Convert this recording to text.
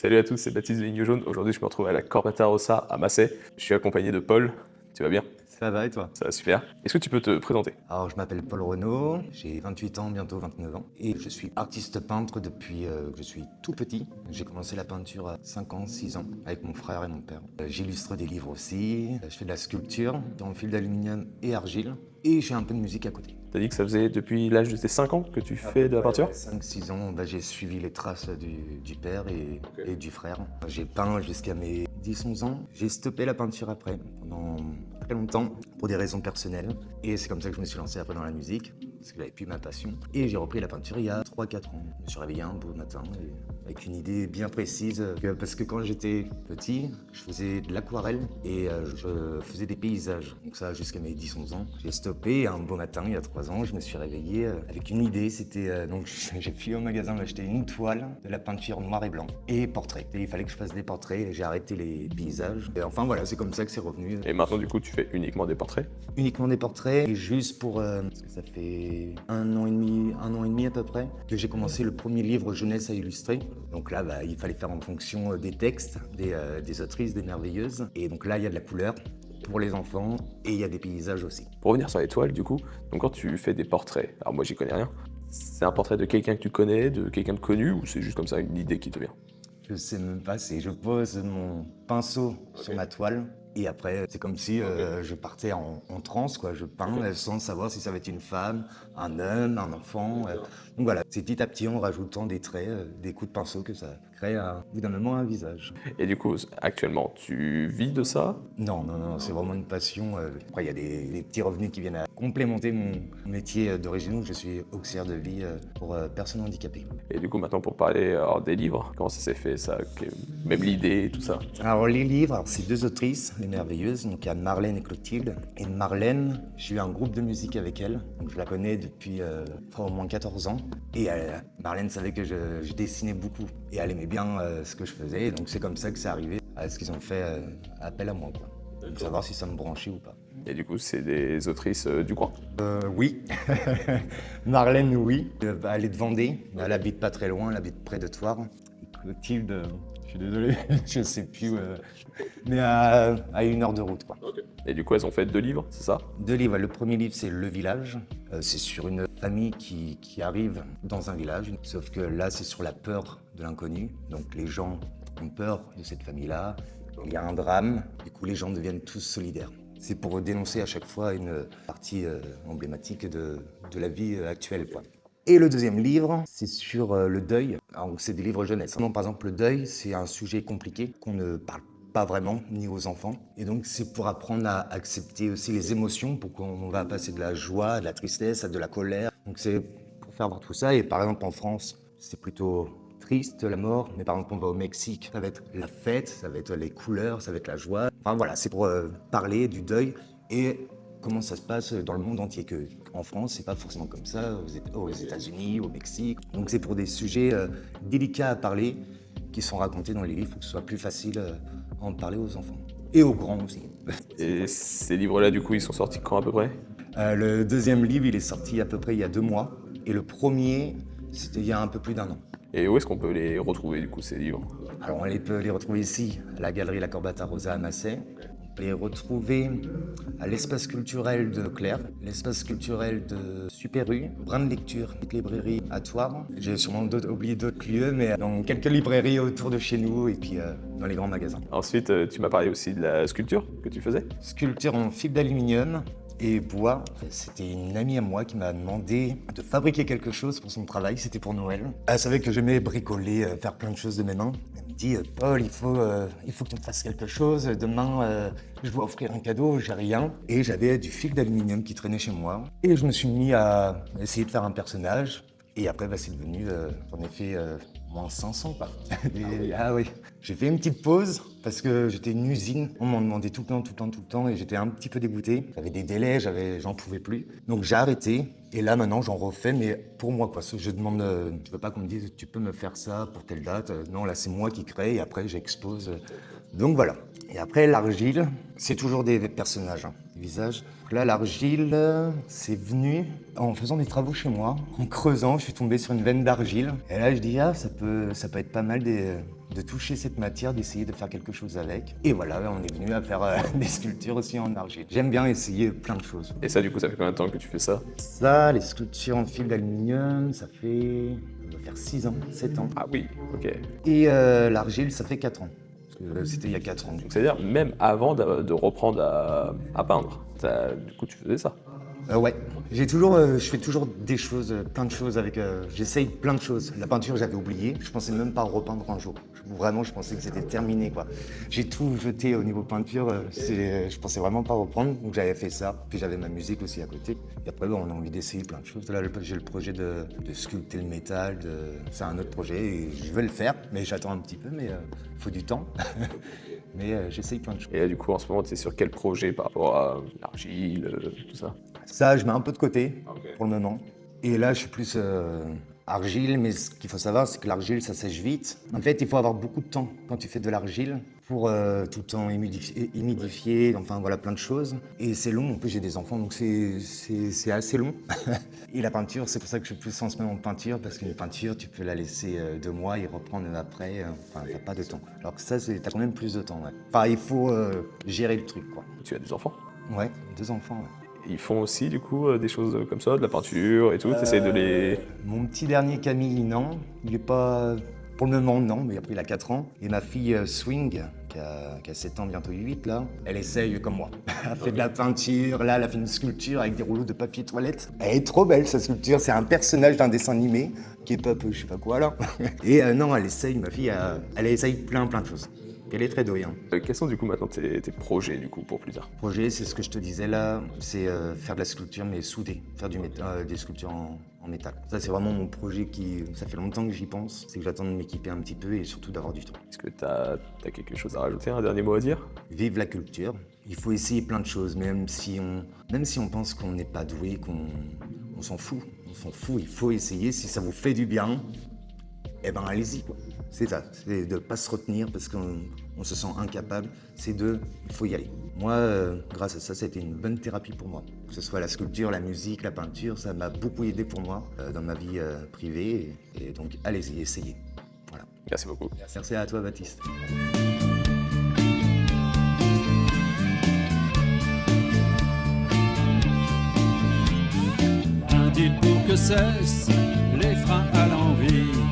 Salut à tous, c'est Baptiste de Ligne Jaune. Aujourd'hui, je me retrouve à la Corbata Rossa à Massé. Je suis accompagné de Paul. Tu vas bien? Ça va et toi? Ça va super. Est-ce que tu peux te présenter? Alors, je m'appelle Paul Renaud, j'ai 28 ans, bientôt 29 ans, et je suis artiste peintre depuis que je suis tout petit. J'ai commencé la peinture à 5 ans, 6 ans, avec mon frère et mon père. J'illustre des livres aussi, je fais de la sculpture en fil d'aluminium et argile, et j'ai un peu de musique à côté. T'as dit que ça faisait depuis l'âge de tes 5 ans que tu fais de la peinture? 5-6 ans, j'ai suivi les traces du père et du frère. J'ai peint jusqu'à mes 10-11 ans. J'ai stoppé la peinture après, pendant très longtemps, pour des raisons personnelles. Et c'est comme ça que je me suis lancé après dans la musique, parce que j'avais plus ma passion. Et j'ai repris la peinture il y a 3-4 ans. Je me suis réveillé un beau matin avec une idée bien précise. Parce que quand j'étais petit, je faisais de l'aquarelle et je faisais des paysages. Donc ça jusqu'à mes 10-11 ans. J'ai stoppé un beau matin il y a 3 ans. Je me suis réveillé avec une idée. C'était donc j'ai filé au magasin m'acheter une toile, de la peinture noir et blanc et portrait. Et il fallait que je fasse des portraits. Et j'ai arrêté les paysages. Et enfin voilà, c'est comme ça que c'est revenu. Et maintenant, du coup, tu fais uniquement des portraits? Uniquement des portraits, et juste pour... parce que ça fait un an et demi à peu près, que j'ai commencé le premier livre jeunesse à illustrer. Donc là, il fallait faire en fonction des textes, des autrices, des merveilleuses. Et donc là, il y a de la couleur pour les enfants, et il y a des paysages aussi. Pour revenir sur les toiles, du coup, donc quand tu fais des portraits, alors moi, j'y connais rien, c'est un portrait de quelqu'un que tu connais, de quelqu'un de connu, ou c'est juste comme ça une idée qui te vient? Je sais même pas, je pose mon pinceau sur ma toile. Et après, c'est comme si je partais en transe, quoi. Je peins sans savoir si ça va être une femme, un homme, un enfant. Donc voilà, c'est petit à petit en rajoutant des traits, des coups de pinceau que ça crée au bout d'un moment un visage. Et du coup, actuellement, tu vis de ça? Non, non, non, c'est vraiment une passion. Après, il y a des petits revenus qui viennent à complémenter mon métier d'origine où je suis auxiliaire de vie pour personnes handicapées. Et du coup, maintenant, pour parler alors, des livres, comment ça s'est fait, ça? Même l'idée et tout ça? Alors les livres, alors, c'est deux autrices, les merveilleuses, donc il y a Marlène et Clotilde. Et Marlène, j'ai eu un groupe de musique avec elle, donc je la connais depuis au moins 14 ans. Et Marlène savait que je dessinais beaucoup et elle aimait bien ce que je faisais, et donc c'est comme ça que c'est arrivé à ce qu'ils ont fait appel à moi, quoi. Donc savoir si ça me branchait ou pas. Et du coup, c'est des autrices du coin? Oui, Marlène, oui. Elle est de Vendée, elle habite pas très loin, elle habite près de Thouars. Clotilde, je suis désolé, je sais plus, mais à 1 heure de route, quoi. Et du coup, elles ont fait 2 livres, c'est ça? 2 livres. Le premier livre, c'est Le Village. C'est sur une famille qui arrive dans un village, sauf que là, c'est sur la peur de l'inconnu. Donc les gens ont peur de cette famille-là. Il y a un drame, du coup, les gens deviennent tous solidaires. C'est pour dénoncer à chaque fois une partie emblématique de la vie actuelle, quoi. Et le deuxième livre, c'est sur le deuil. Alors, c'est des livres jeunesse. Par exemple, le deuil, c'est un sujet compliqué qu'on ne parle pas vraiment, ni aux enfants. Et donc, c'est pour apprendre à accepter aussi les émotions, pour qu'on va passer de la joie, de la tristesse, à de la colère. Donc, c'est pour faire voir tout ça. Et par exemple, en France, c'est plutôt triste, la mort. Mais par exemple, on va au Mexique, ça va être la fête, ça va être les couleurs, ça va être la joie. Enfin voilà, c'est pour parler du deuil et comment ça se passe dans le monde entier. Que en France, c'est pas forcément comme ça, aux États-Unis, au Mexique. Donc c'est pour des sujets délicats à parler qui sont racontés dans les livres pour que ce soit plus facile à en parler aux enfants. Et aux grands aussi. Et ces livres-là, du coup, ils sont sortis quand à peu près? Le deuxième livre, il est sorti à peu près il y a 2 mois. Et le premier, c'était il y a un peu plus d'1 an. Et où est-ce qu'on peut les retrouver, du coup, ces livres? Alors on peut les retrouver ici, à la galerie La Corbata Rosa à Massé. On peut les retrouver à l'espace culturel de Claire, l'espace culturel de Super U, Brin de Lecture, petite librairie à Thouars. J'ai sûrement oublié d'autres lieux, mais dans quelques librairies autour de chez nous et puis dans les grands magasins. Ensuite, tu m'as parlé aussi de la sculpture que tu faisais. Sculpture en fibre d'aluminium et bois. C'était une amie à moi qui m'a demandé de fabriquer quelque chose pour son travail, c'était pour Noël. Elle savait que j'aimais bricoler, faire plein de choses de mes mains. Elle me dit Paul, il faut que tu me fasses quelque chose. Demain, je dois offrir un cadeau, j'ai rien. Et j'avais du fil d'aluminium qui traînait chez moi. Et je me suis mis à essayer de faire un personnage. Et après, c'est devenu, j'en ai fait moins 500, quoi. Ah oui. J'ai fait une petite pause parce que j'étais une usine. On m'en demandait tout le temps, tout le temps, tout le temps et j'étais un petit peu dégoûté. J'avais des délais, j'en pouvais plus. Donc j'ai arrêté et là maintenant j'en refais, mais pour moi, quoi. Je demande, je veux pas qu'on me dise tu peux me faire ça pour telle date. Non, là c'est moi qui crée et après j'expose. Donc voilà. Et après l'argile, c'est toujours des personnages, hein, des visages. Là l'argile, c'est venu en faisant des travaux chez moi, en creusant, je suis tombé sur une veine d'argile. Et là je dis ça peut être pas mal de toucher cette matière, d'essayer de faire quelque chose avec. Et voilà, on est venu à faire des sculptures aussi en argile. J'aime bien essayer plein de choses. Et ça, du coup, ça fait combien de temps que tu fais ça? Ça, les sculptures en fil d'aluminium, ça va faire 6 ans, 7 ans. Ah oui, ok. Et l'argile, ça fait 4 ans. Parce que c'était il y a 4 ans. Donc c'est-à-dire, même avant de reprendre à peindre, du coup, tu faisais ça. Ouais, je fais toujours des choses, plein de choses avec. J'essaye plein de choses. La peinture, j'avais oublié. Je pensais même pas repeindre un jour. Vraiment, je pensais que c'était terminé, quoi. J'ai tout jeté au niveau peinture. Je pensais vraiment pas reprendre. Donc j'avais fait ça. Puis j'avais ma musique aussi à côté. Et après, bon, on a envie d'essayer plein de choses. Là, j'ai le projet de sculpter le métal. C'est un autre projet et je veux le faire, mais j'attends un petit peu. Mais il faut du temps. Mais j'essaye plein de choses. Et là, du coup, en ce moment, tu es sur quel projet par rapport à l'argile, tout ça? Ça, je mets un peu de côté pour le moment. Et là, je suis plus argile, mais ce qu'il faut savoir, c'est que l'argile, ça sèche vite. En fait, il faut avoir beaucoup de temps quand tu fais de l'argile pour tout le temps humidifier, enfin voilà, plein de choses. Et c'est long, en plus j'ai des enfants, donc c'est assez long. Et la peinture, c'est pour ça que je suis plus en ce moment en peinture, parce qu'une peinture, tu peux la laisser 2 mois et reprendre après, enfin, t'as pas de temps. Alors que ça, t'as quand même plus de temps, ouais. Enfin, il faut gérer le truc, quoi. Tu as des enfants? Ouais, 2 enfants, ouais. Ils font aussi, du coup, des choses comme ça, de la peinture et tout, t'essayes de les... Mon petit dernier Camille, non. Il est pas... Pour le moment, non, mais après il a 4 ans. Et ma fille Swing, qui a 7 ans, bientôt 8, là, elle essaye comme moi. Elle fait de la peinture, là, elle a fait une sculpture avec des rouleaux de papier toilette. Elle est trop belle, sa sculpture. C'est un personnage d'un dessin animé, qui est pas peu, je sais pas quoi, là. Et non, elle essaye, ma fille, elle essaye plein de choses. Elle est très douée, hein. Quels sont, du coup, maintenant tes projets, du coup, pour plus tard? Projet, c'est ce que je te disais là, c'est faire de la sculpture mais soudée, faire des sculptures en métal. Ça, c'est vraiment mon projet ça fait longtemps que j'y pense, c'est que j'attends de m'équiper un petit peu et surtout d'avoir du temps. Est-ce que t'as quelque chose à rajouter, un dernier mot à dire? Vive la culture, il faut essayer plein de choses, même si on pense qu'on n'est pas doué, on s'en fout, il faut essayer, si ça vous fait du bien, eh ben allez-y, quoi. C'est ça, c'est de ne pas se retenir parce qu'on se sent incapable, il faut y aller. Moi, grâce à ça, ça a été une bonne thérapie pour moi. Que ce soit la sculpture, la musique, la peinture, ça m'a beaucoup aidé pour moi dans ma vie privée. Et donc, allez-y, essayez. Voilà. Merci beaucoup. Merci à toi, Baptiste. Un dit pour que cessent les freins à l'envie.